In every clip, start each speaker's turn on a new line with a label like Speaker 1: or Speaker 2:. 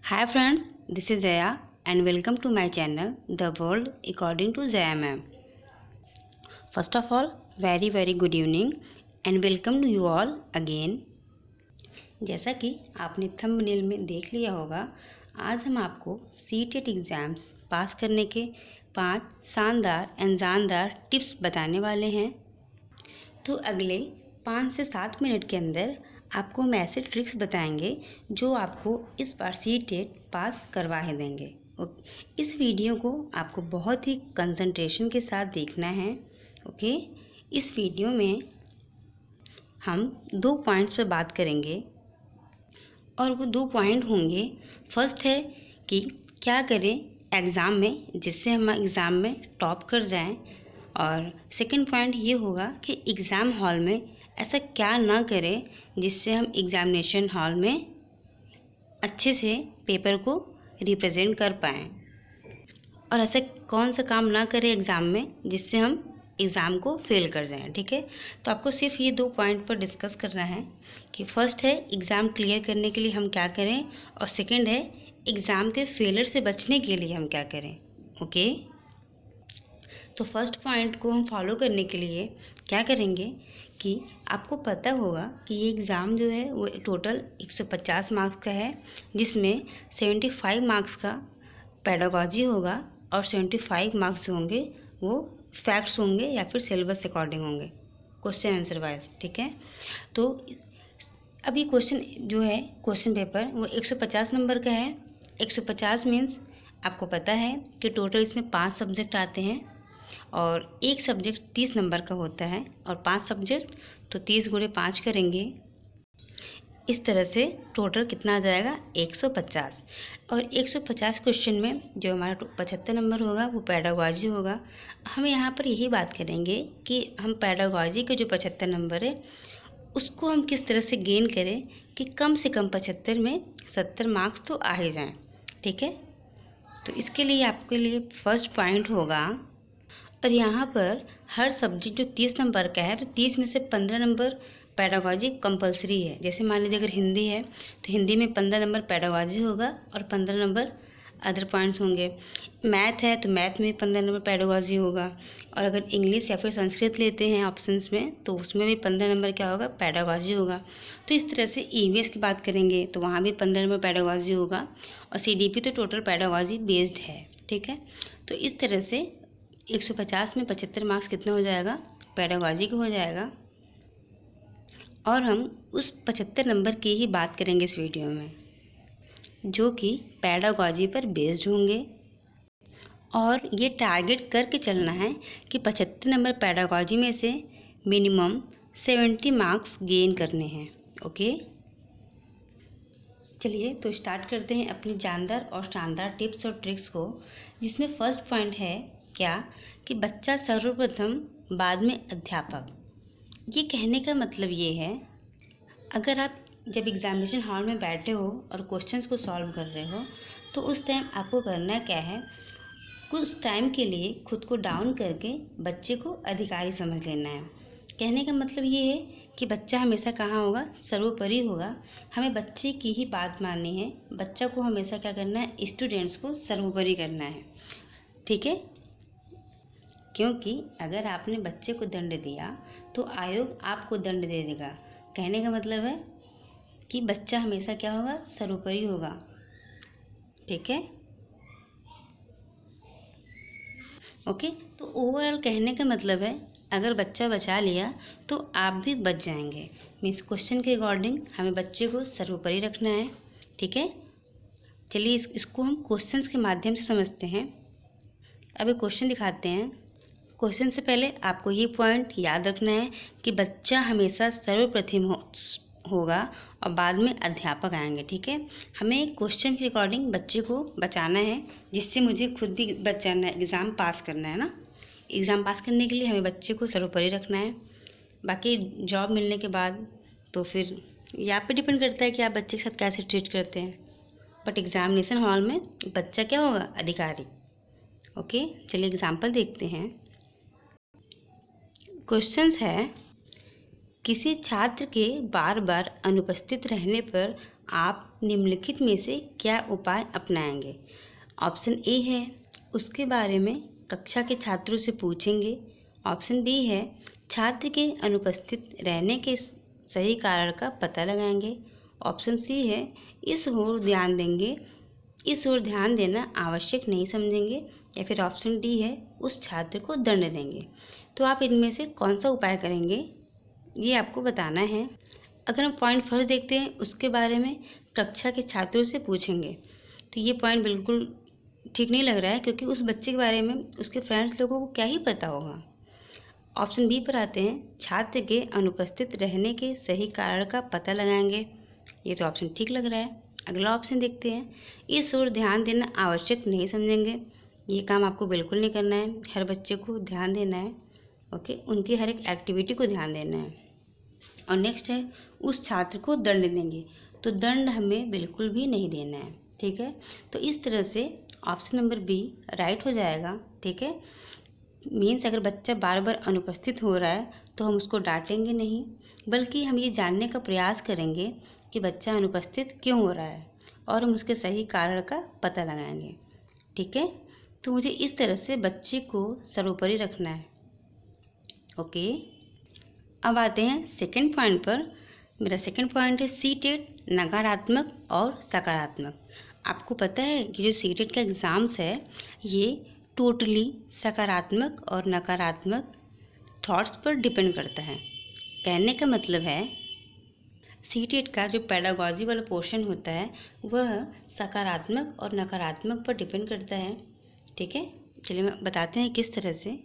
Speaker 1: Hi friends, this is Jaya and welcome to my channel The World According to Jaya Ma'am. First of all, very good evening and welcome to you all again. जैसा कि आपने thumbnail में देख लिया होगा, आज हम आपको सीटेट एग्ज़ाम्स पास करने के 5 शानदार एंड जानदार टिप्स बताने वाले हैं। तो अगले 5 से 7 मिनट के अंदर आपको हम ऐसे ट्रिक्स बताएंगे जो आपको इस बार सीटेट पास करवा ही देंगे। इस वीडियो को आपको बहुत ही कंसंट्रेशन के साथ देखना है। ओके, इस वीडियो में हम 2 पॉइंट्स पर बात करेंगे और वो 2 पॉइंट होंगे। फर्स्ट है कि क्या करें एग्ज़ाम में जिससे हम एग्ज़ाम में टॉप कर जाएं, और सेकंड पॉइंट ये होगा कि एग्ज़ाम हॉल में ऐसा क्या ना करें जिससे हम एग्ज़ामिनेशन हॉल में अच्छे से पेपर को रिप्रेजेंट कर पाएँ, और ऐसा कौन सा काम ना करें एग्ज़ाम में जिससे हम एग्ज़ाम को फेल कर जाएं। ठीक है, तो आपको सिर्फ ये 2 पॉइंट पर डिस्कस करना है कि फर्स्ट है एग्ज़ाम क्लियर करने के लिए हम क्या करें, और सेकंड है एग्ज़ाम के फेलियर से बचने के लिए हम क्या करें। ओके, तो फर्स्ट पॉइंट को हम फॉलो करने के लिए क्या करेंगे कि आपको पता होगा कि ये एग्ज़ाम जो है वो टोटल 150 मार्क्स का है, जिसमें 75 मार्क्स का पेडागॉजी होगा और 75 मार्क्स होंगे वो फैक्ट्स होंगे या फिर सिलेबस अकॉर्डिंग होंगे, क्वेश्चन आंसर वाइज। ठीक है, तो अभी क्वेश्चन जो है क्वेश्चन पेपर वो 150 नंबर का है। 150 मीन्स आपको पता है कि टोटल इसमें 5 सब्जेक्ट आते हैं और एक सब्जेक्ट 30 नंबर का होता है, और 5 सब्जेक्ट तो 30 गुणे 5 करेंगे। इस तरह से टोटल कितना आ जाएगा 150, और 150 क्वेश्चन में जो हमारा 75 नंबर होगा वो पेडागॉजी होगा। हम यहाँ पर यही बात करेंगे कि हम पेडागॉजी के जो 75 नंबर है उसको हम किस तरह से गेन करें कि कम से कम 75 में 70 मार्क्स तो आ ही जाएँ। ठीक है, तो इसके लिए आपके लिए फर्स्ट पॉइंट होगा, और यहाँ पर हर सब्जेक्ट जो 30 नंबर का है तो 30 में से 15 नंबर पेडागॉजी कंपलसरी है। जैसे मान लीजिए अगर हिंदी है तो हिंदी में 15 नंबर पेडागॉजी होगा और 15 नंबर अदर पॉइंट्स होंगे। मैथ है तो मैथ में 15 नंबर पेडागॉजी होगा, और अगर इंग्लिश या फिर संस्कृत लेते हैं ऑप्शंस में तो उसमें भी 15 नंबर क्या होगा पेडागॉजी होगा। तो इस तरह से ईवीएस की बात करेंगे तो वहाँ भी 15 नंबर पेडागॉजी होगा, और सीडीपी तो टोटल पेडागॉजी बेस्ड है। ठीक है, तो इस तरह से 150 में 75 मार्क्स कितना हो जाएगा पेडागॉजी का हो जाएगा, और हम उस 75 नंबर की ही बात करेंगे इस वीडियो में जो कि पेडागॉजी पर बेस्ड होंगे, और ये टारगेट करके चलना है कि 75 नंबर पेडागॉजी में से मिनिमम 70 मार्क्स गेन करने हैं। ओके, चलिए तो स्टार्ट करते हैं अपनी जानदार और शानदार टिप्स और ट्रिक्स को, जिसमें फर्स्ट पॉइंट है क्या कि बच्चा सर्वप्रथम बाद में अध्यापक। ये कहने का मतलब ये है, अगर आप जब एग्ज़ामिनेशन हॉल में बैठे हो और क्वेश्चंस को सॉल्व कर रहे हो तो उस टाइम आपको करना क्या है, कुछ टाइम के लिए खुद को डाउन करके बच्चे को अधिकारी समझ लेना है। कहने का मतलब ये है कि बच्चा हमेशा कहाँ होगा, सर्वोपरि होगा। हमें बच्चे की ही बात माननी है, बच्चा को हमेशा क्या करना है, स्टूडेंट्स को सर्वोपरि करना है। ठीक है, क्योंकि अगर आपने बच्चे को दंड दिया तो आयोग आपको दंड दे देगा। कहने का मतलब है कि बच्चा हमेशा क्या होगा, सर्वोपरि होगा। ठीक है, ओके, तो ओवरऑल कहने का मतलब है अगर बच्चा बचा लिया तो आप भी बच जाएंगे। मीन्स क्वेश्चन के अकॉर्डिंग हमें बच्चे को सर्वोपरि रखना है। ठीक है, चलिए इसको हम क्वेश्चंस के माध्यम से समझते हैं। अभी क्वेश्चन दिखाते हैं। क्वेश्चन से पहले आपको ये पॉइंट याद रखना है कि बच्चा हमेशा सर्वप्रथम होगा और बाद में अध्यापक आएंगे। ठीक है, हमें क्वेश्चन के अकॉर्डिंग बच्चे को बचाना है, जिससे मुझे खुद भी बच जाना है, एग्ज़ाम पास करना है ना। एग्ज़ाम पास करने के लिए हमें बच्चे को सर्वोपरि रखना है। बाकी जॉब मिलने के बाद तो फिर ये आप पे डिपेंड करता है कि आप बच्चे के साथ कैसे ट्रीट करते हैं, बट एग्ज़ामिनेशन हॉल में बच्चा क्या होगा, अधिकारी। ओके, चलिए एग्जाम्पल देखते हैं। क्वेश्चंस है, किसी छात्र के बार बार अनुपस्थित रहने पर आप निम्नलिखित में से क्या उपाय अपनाएंगे? ऑप्शन ए है उसके बारे में कक्षा के छात्रों से पूछेंगे। ऑप्शन बी है छात्र के अनुपस्थित रहने के सही कारण का पता लगाएंगे। ऑप्शन सी है इस ओर ध्यान देंगे, इस ओर ध्यान देना आवश्यक नहीं समझेंगे। या फिर ऑप्शन डी है उस छात्र को दंड देंगे। तो आप इनमें से कौन सा उपाय करेंगे ये आपको बताना है। अगर हम पॉइंट फर्स्ट देखते हैं, उसके बारे में कक्षा के छात्रों से पूछेंगे, तो ये पॉइंट बिल्कुल ठीक नहीं लग रहा है, क्योंकि उस बच्चे के बारे में उसके फ्रेंड्स लोगों को क्या ही पता होगा। ऑप्शन बी पर आते हैं, छात्र के अनुपस्थित रहने के सही कारण का पता लगाएंगे। ये तो ऑप्शन ठीक लग रहा है। अगला ऑप्शन देखते हैं, इस ओर ध्यान देना आवश्यक नहीं समझेंगे। ये काम आपको बिल्कुल नहीं करना है, हर बच्चे को ध्यान देना है। ओके, उनकी हर एक एक्टिविटी को ध्यान देना है। और नेक्स्ट है उस छात्र को दंड देंगे, तो दंड हमें बिल्कुल भी नहीं देना है। ठीक है, तो इस तरह से ऑप्शन नंबर बी राइट हो जाएगा। ठीक है, मीन्स अगर बच्चा बार बार अनुपस्थित हो रहा है तो हम उसको डांटेंगे नहीं, बल्कि हम ये जानने का प्रयास करेंगे कि बच्चा अनुपस्थित क्यों हो रहा है और हम उसके सही कारण का पता लगाएंगे। ठीक है, तो मुझे इस तरह से बच्चे को सर्वोपरि रखना है। ओके, अब आते हैं सेकंड पॉइंट पर। मेरा सेकंड पॉइंट है सीटेट नकारात्मक और सकारात्मक। आपको पता है कि जो सीटेट का एग्ज़ाम्स है ये टोटली सकारात्मक और नकारात्मक थॉट्स पर डिपेंड करता है। कहने का मतलब है सीटेट का जो पेडागॉजी वाला पोर्शन होता है वह सकारात्मक और नकारात्मक पर डिपेंड करता है। ठीक है, चलिए मैं बताते हैं किस तरह से।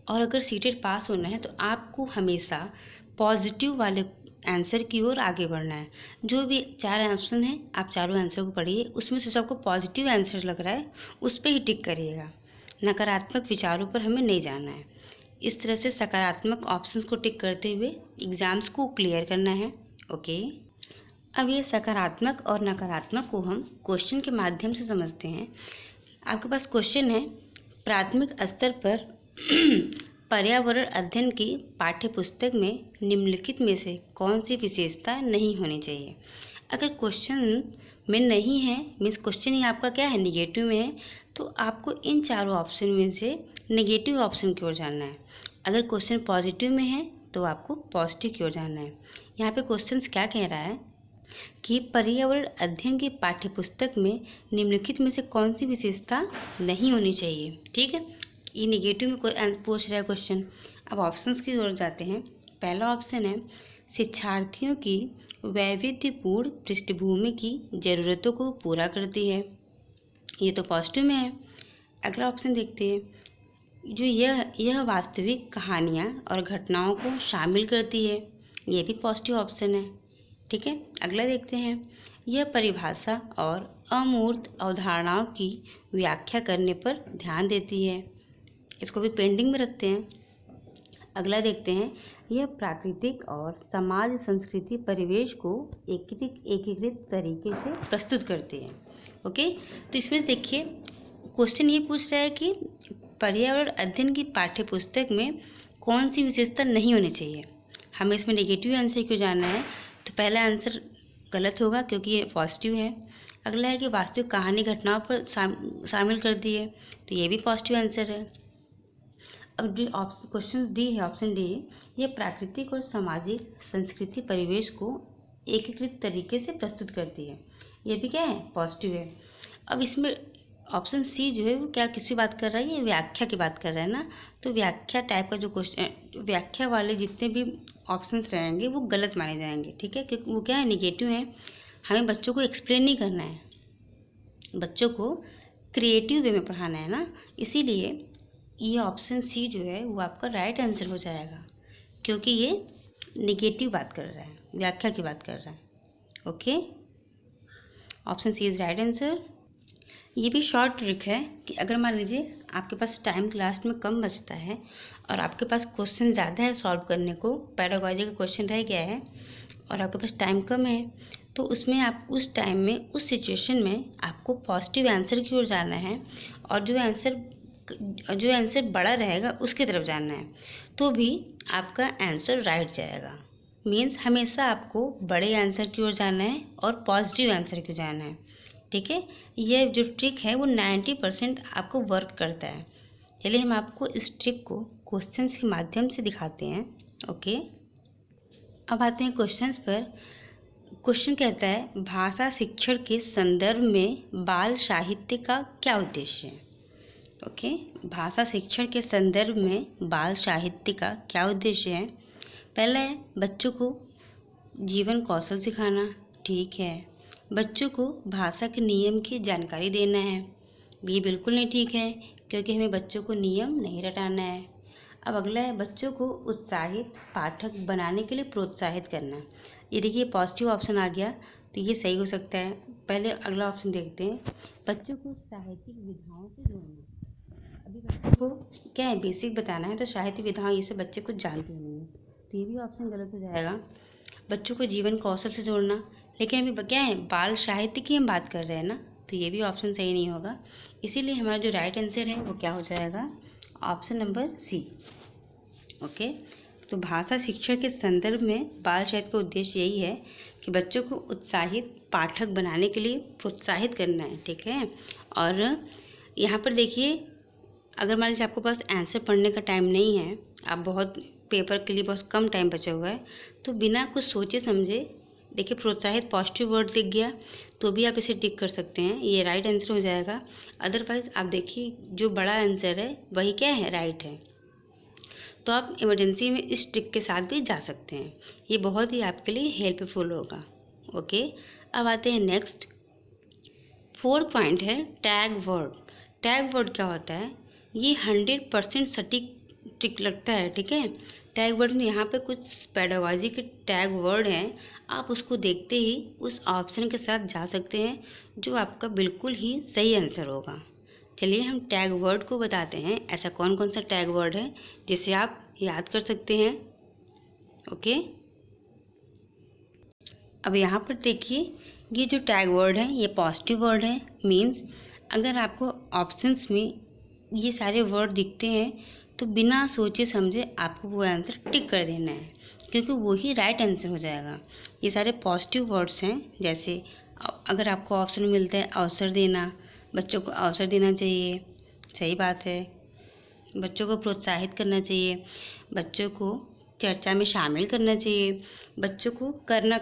Speaker 1: और अगर सीटेट पास होना है तो आपको हमेशा पॉजिटिव वाले आंसर की ओर आगे बढ़ना है। जो भी 4 ऑप्शन हैं आप चारों आंसर को पढ़िए, उसमें से जो आपको पॉजिटिव आंसर लग रहा है उस पर ही टिक करिएगा। नकारात्मक विचारों पर हमें नहीं जाना है। इस तरह से सकारात्मक ऑप्शंस को टिक करते हुए एग्ज़ाम्स को क्लियर करना है। ओके, अब ये सकारात्मक और नकारात्मक को हम क्वेश्चन के माध्यम से समझते हैं। आपके पास क्वेश्चन है, प्राथमिक स्तर पर पर्यावरण अध्ययन की पाठ्यपुस्तक में निम्नलिखित में से कौन सी विशेषता नहीं होनी चाहिए। अगर क्वेश्चन में नहीं है, मीन्स क्वेश्चन ही आपका क्या है, निगेटिव में है, तो आपको इन चारों ऑप्शन में से नेगेटिव ऑप्शन की ओर जाना है। अगर क्वेश्चन पॉजिटिव में है तो आपको पॉजिटिव की ओर जाना है। यहाँ पे क्वेश्चन क्या कह रहा है कि पर्यावरण अध्ययन की पाठ्यपुस्तक में निम्नलिखित में से कौन सी विशेषता नहीं होनी चाहिए। ठीक है, ये नेगेटिव में पूछ रहा है क्वेश्चन। अब ऑप्शंस की ओर जाते हैं। पहला ऑप्शन है शिक्षार्थियों की वैविध्यपूर्ण पृष्ठभूमि की ज़रूरतों को पूरा करती है, ये तो पॉजिटिव में है। अगला ऑप्शन देखते हैं, जो यह वास्तविक कहानियाँ और घटनाओं को शामिल करती है, ये भी पॉजिटिव ऑप्शन है। ठीक है, अगला देखते हैं, यह परिभाषा और अमूर्त अवधारणाओं की व्याख्या करने पर ध्यान देती है, इसको भी पेंडिंग में रखते हैं। अगला देखते हैं, यह प्राकृतिक और समाज संस्कृति परिवेश को एकीकृत तरीके से प्रस्तुत करती है। ओके, तो इसमें देखिए क्वेश्चन ये पूछ रहा है कि पर्यावरण अध्ययन की पाठ्यपुस्तक में कौन सी विशेषता नहीं होनी चाहिए। हमें इसमें नेगेटिव आंसर क्यों जाना है, तो पहला आंसर गलत होगा क्योंकि ये पॉजिटिव है। अगला है कि वास्तविक कहानी घटनाओं पर शामिल कर दी है, तो ये भी पॉजिटिव आंसर है। अब जो क्वेश्चन डी है, ऑप्शन डी, ये प्राकृतिक और सामाजिक संस्कृति परिवेश को एकीकृत तरीके से प्रस्तुत करती है, ये भी क्या है, पॉजिटिव है। अब इसमें ऑप्शन सी जो है वो क्या किसकी बात कर रहा है, ये व्याख्या की बात कर रहा है ना, तो व्याख्या टाइप का जो क्वेश्चन, व्याख्या वाले जितने भी ऑप्शंस रहेंगे वो गलत माने जाएंगे। ठीक है, क्योंकि वो क्या है, निगेटिव है। हमें बच्चों को एक्सप्लेन नहीं करना है, बच्चों को क्रिएटिव वे में पढ़ाना है ना, इसीलिए ये ऑप्शन सी जो है वो आपका राइट आंसर हो जाएगा, क्योंकि ये निगेटिव बात कर रहा है, व्याख्या की बात कर रहा है। Okay, option C is right answer. ये भी शॉर्ट ट्रिक है कि अगर मान लीजिए आपके पास टाइम क्लास में कम बचता है और आपके पास क्वेश्चन ज़्यादा है सॉल्व करने को, पेडागॉजी का क्वेश्चन रह गया है और आपके पास टाइम कम है, तो उसमें आप उस टाइम में, उस सिचुएशन में आपको पॉजिटिव आंसर की ओर जाना है और जो आंसर बड़ा रहेगा उसकी तरफ जाना है, तो भी आपका आंसर राइट जाएगा। मीन्स हमेशा आपको बड़े आंसर की ओर जाना है और पॉजिटिव आंसर की ओर जाना है। ठीक है, ये जो ट्रिक है वो 90% आपको वर्क करता है। चलिए हम आपको इस ट्रिक को क्वेश्चंस के माध्यम से दिखाते हैं। ओके, अब आते हैं क्वेश्चंस पर। क्वेश्चन कहता है भाषा शिक्षण के संदर्भ में बाल साहित्य का क्या उद्देश्य है। ओके, भाषा शिक्षण के संदर्भ में बाल साहित्य का क्या उद्देश्य है। पहला है बच्चों को जीवन कौशल सिखाना। ठीक है, बच्चों को भाषा के नियम की जानकारी देना है। ये बिल्कुल नहीं ठीक है, क्योंकि हमें बच्चों को नियम नहीं रटाना है। अब अगला है बच्चों को उत्साहित पाठक बनाने के लिए प्रोत्साहित करना। ये देखिए पॉजिटिव ऑप्शन आ गया, तो ये सही हो सकता है। पहले अगला ऑप्शन देखते हैं, बच्चों को साहित्यिक विधाओं से जोड़ना। अभी बच्चों को क्या है, बेसिक बताना है, तो साहित्य विधाओं ये सब बच्चे कुछ जानते नहीं हैं, तो ये भी ऑप्शन गलत हो जाएगा। बच्चों को जीवन कौशल से जोड़ना, लेकिन अभी क्या है, बाल साहित्य की हम बात कर रहे हैं ना, तो ये भी ऑप्शन सही नहीं होगा। इसीलिए हमारा जो राइट आंसर है वो क्या हो जाएगा, ऑप्शन नंबर सी। ओके, तो भाषा शिक्षा के संदर्भ में बाल साहित्य का उद्देश्य यही है कि बच्चों को उत्साहित पाठक बनाने के लिए प्रोत्साहित करना है। ठीक है, और यहाँ पर देखिए, अगर मान लीजिए आपके पास आंसर पढ़ने का टाइम नहीं है, आप बहुत पेपर के लिए बहुत कम टाइम बचा हुआ है, तो बिना कुछ सोचे समझे, देखिए प्रोत्साहित पॉजिटिव वर्ड दिख गया तो भी आप इसे टिक कर सकते हैं, ये राइट आंसर हो जाएगा। अदरवाइज आप देखिए जो बड़ा आंसर है वही क्या है, राइट है। तो आप इमरजेंसी में इस ट्रिक के साथ भी जा सकते हैं, ये बहुत ही आपके लिए हेल्पफुल होगा। ओके, अब आते हैं नेक्स्ट। 4 पॉइंट है टैग वर्ड। टैग वर्ड क्या होता है, ये 100% सटीक ट्रिक लगता है। ठीक है, टैग वर्ड में यहाँ पे कुछ पेडागॉजी के टैग वर्ड हैं, आप उसको देखते ही उस ऑप्शन के साथ जा सकते हैं जो आपका बिल्कुल ही सही आंसर होगा। चलिए हम टैग वर्ड को बताते हैं, ऐसा कौन कौन सा टैग वर्ड है जिसे आप याद कर सकते हैं। ओके, अब यहाँ पर देखिए, ये जो टैग वर्ड है ये पॉजिटिव वर्ड है। मीन्स अगर आपको ऑप्शंस में ये सारे वर्ड दिखते हैं तो बिना सोचे समझे आपको वो आंसर टिक कर देना है, क्योंकि वही राइट आंसर हो जाएगा। ये सारे पॉजिटिव वर्ड्स हैं, जैसे अगर आपको ऑप्शन मिलता है अवसर देना, बच्चों को अवसर देना चाहिए, सही बात है। बच्चों को प्रोत्साहित करना चाहिए, बच्चों को चर्चा में शामिल करना चाहिए, बच्चों को करना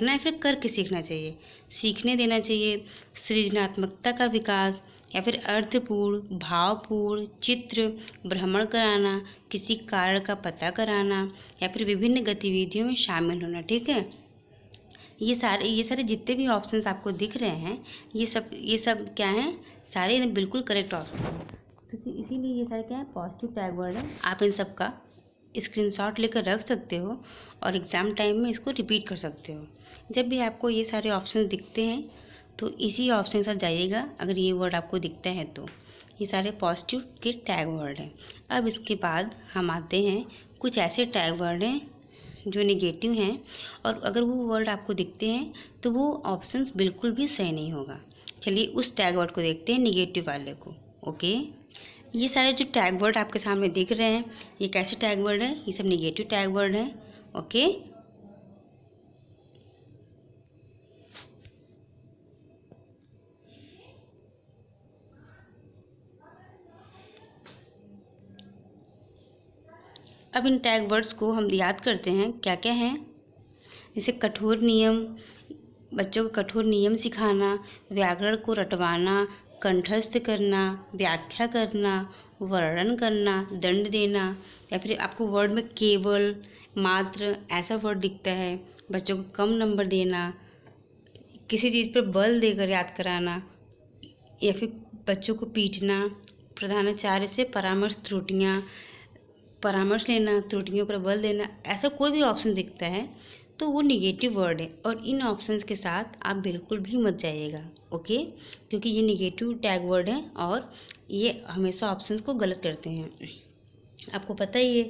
Speaker 1: है फिर करके सीखना चाहिए, सीखने देना चाहिए, सृजनात्मकता का विकास, या फिर अर्थपूर्ण भावपूर्ण चित्र भ्रमण कराना, किसी कारण का पता कराना, या फिर विभिन्न गतिविधियों में शामिल होना। ठीक है, ये सारे जितने भी ऑप्शंस आपको दिख रहे हैं ये सब क्या हैं, सारे बिल्कुल करेक्ट ऑप्शन हैं। तो इसीलिए ये सारे क्या है, पॉजिटिव टैग वर्ड है। आप इन सब का स्क्रीनशॉट लेकर रख सकते हो और एग्ज़ाम टाइम में इसको रिपीट कर सकते हो। जब भी आपको ये सारे ऑप्शन दिखते हैं तो इसी ऑप्शन के साथ जाइएगा, अगर ये वर्ड आपको दिखता है तो। ये सारे पॉजिटिव के टैग वर्ड हैं। अब इसके बाद हम आते हैं, कुछ ऐसे टैग वर्ड हैं जो नेगेटिव हैं, और अगर वो वर्ड आपको दिखते हैं तो वो ऑप्शंस बिल्कुल भी सही नहीं होगा। चलिए उस टैग वर्ड को देखते हैं, नेगेटिव वाले को। ओके, ये सारे जो टैग वर्ड आपके सामने दिख रहे हैं ये कैसे टैग वर्ड है, ये सब नेगेटिव टैग वर्ड हैं। ओके, अब इन टैग वर्ड्स को हम याद करते हैं, क्या क्या हैं। जैसे कठोर नियम, बच्चों को कठोर नियम सिखाना, व्याकरण को रटवाना, कंठस्थ करना, व्याख्या करना, वर्णन करना, दंड देना, या फिर आपको वर्ड में केवल, मात्र ऐसा वर्ड दिखता है, बच्चों को कम नंबर देना, किसी चीज़ पर बल देकर याद कराना, या फिर बच्चों को पीटना, प्रधानाचार्य से परामर्श लेना, त्रुटियों पर बल देना, ऐसा कोई भी ऑप्शन दिखता है तो वो निगेटिव वर्ड है, और इन ऑप्शंस के साथ आप बिल्कुल भी मत जाइएगा। ओके, क्योंकि ये निगेटिव टैग वर्ड है और ये हमेशा ऑप्शंस को गलत करते हैं। आपको पता ही है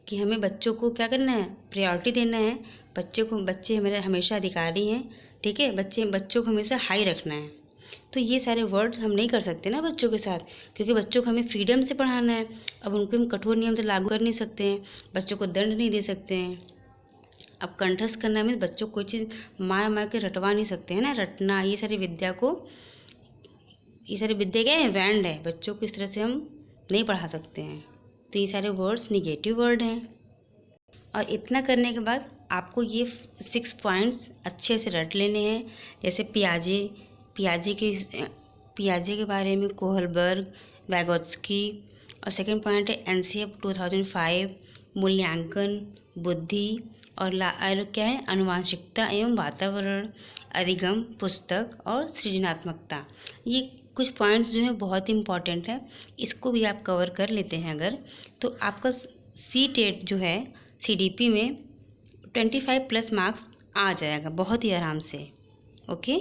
Speaker 1: कि हमें बच्चों को क्या करना है, प्रायोरिटी देना है। बच्चे हमारे हमेशा अधिकारी हैं। ठीक है, बच्चों को हमेशा हाई रखना है। तो ये सारे वर्ड हम नहीं कर सकते ना बच्चों के साथ, क्योंकि बच्चों को हमें फ्रीडम से पढ़ाना है। अब उन पर हम कठोर नियम से लागू कर नहीं सकते हैं, बच्चों को दंड नहीं दे सकते हैं। अब कंठस्थ करना में बच्चों को कोई चीज़ मार मार के रटवा नहीं सकते हैं ना। रटना ये सारी विद्या क्या है, बैंड है। बच्चों को इस तरह से हम नहीं पढ़ा सकते हैं। तो ये सारे वर्ड्स निगेटिव वर्ड हैं। और इतना करने के बाद आपको ये 6 पॉइंट्स अच्छे से रट लेने हैं। जैसे पियाजे के बारे में, कोहलबर्ग, वैगोत्स्की। और सेकंड पॉइंट है एनसीएफ 2005, मूल्यांकन, बुद्धि और क्या है, आनुवांशिकता एवं वातावरण, अधिगम, पुस्तक और सृजनात्मकता। ये कुछ पॉइंट्स जो हैं बहुत इंपॉर्टेंट है। इसको भी आप कवर कर लेते हैं अगर, तो आपका C-TET जो है CDP में 25+ मार्क्स आ जाएगा बहुत ही आराम से। ओके,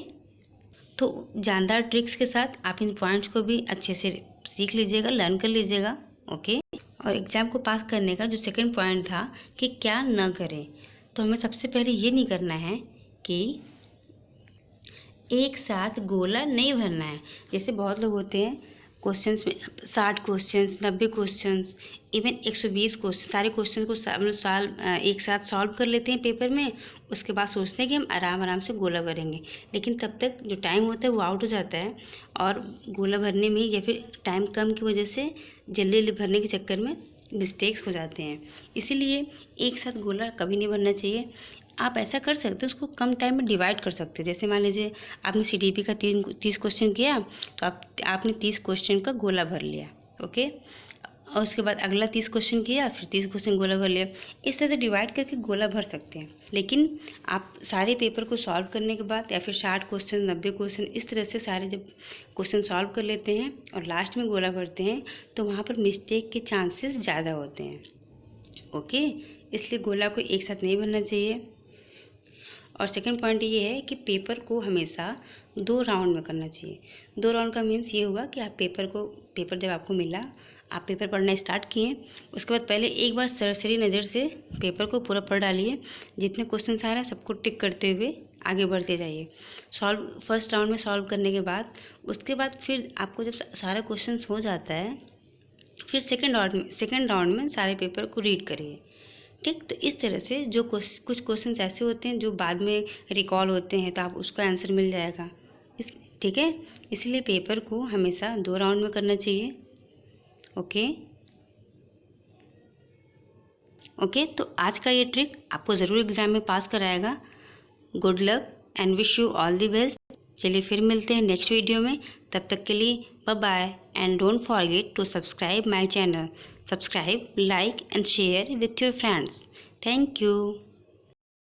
Speaker 1: तो जानदार ट्रिक्स के साथ आप इन पॉइंट्स को भी अच्छे से सीख लीजिएगा, लर्न कर लीजिएगा। ओके, और एग्ज़ाम को पास करने का जो सेकंड पॉइंट था कि क्या न करें, तो हमें सबसे पहले ये नहीं करना है कि एक साथ गोला नहीं भरना है। जैसे बहुत लोग होते हैं क्वेश्चंस में 60 क्वेश्चंस, 90 क्वेश्चंस, इवन 120 क्वेश्चन, सारे क्वेश्चन को एक साथ सॉल्व कर लेते हैं पेपर में। उसके बाद सोचते हैं कि हम आराम आराम से गोला भरेंगे, लेकिन तब तक जो टाइम होता है वो आउट हो जाता है। और गोला भरने में या फिर टाइम कम की वजह से जल्दी जल्दी भरने के चक्कर में मिस्टेक्स हो जाते हैं। इसीलिए एक साथ गोला कभी नहीं भरना चाहिए। आप ऐसा कर सकते हो, उसको कम टाइम में डिवाइड कर सकते हो। जैसे मान लीजिए आपने CDP का 30 क्वेश्चन किया, तो आपने 30 क्वेश्चन का गोला भर लिया। ओके, और उसके बाद अगला 30 क्वेश्चन किया, फिर 30 क्वेश्चन गोला भर लिया। इस तरह से डिवाइड करके गोला भर सकते हैं। लेकिन आप सारे पेपर को सॉल्व करने के बाद या फिर 60 क्वेश्चन, 90 क्वेश्चन, इस तरह से सारे जब क्वेश्चन सॉल्व कर लेते हैं और लास्ट में गोला भरते हैं, तो वहाँ पर मिस्टेक के चांसेस ज़्यादा होते हैं। ओके, इसलिए गोला को एक साथ नहीं भरना चाहिए। और सेकंड पॉइंट ये है कि पेपर को हमेशा 2 राउंड में करना चाहिए। 2 राउंड का मीन्स ये हुआ कि आप पेपर जब आपको मिला, आप पेपर पढ़ना स्टार्ट किए, उसके बाद पहले एक बार सरसरी नज़र से पेपर को पूरा पढ़ डालिए। जितने क्वेश्चन आ रहे हैं सबको टिक करते हुए आगे बढ़ते जाइए। फर्स्ट राउंड में सॉल्व करने के बाद उसके बाद फिर आपको जब सारा क्वेश्चन हो जाता है, फिर सेकेंड राउंड में सारे पेपर को रीड करिए। ठीक, तो इस तरह से जो कुछ क्वेश्चंस ऐसे होते हैं जो बाद में रिकॉल होते हैं, तो आप उसका आंसर मिल जाएगा। ठीक है, इसलिए पेपर को हमेशा 2 राउंड में करना चाहिए। ओके, तो आज का ये ट्रिक आपको ज़रूर एग्ज़ाम में पास कराएगा। Good luck and wish you all the best. चलिए फिर मिलते हैं नेक्स्ट वीडियो में। तब तक के लिए bye bye and don't forget to subscribe my channel. Subscribe, like and share with your friends. Thank you.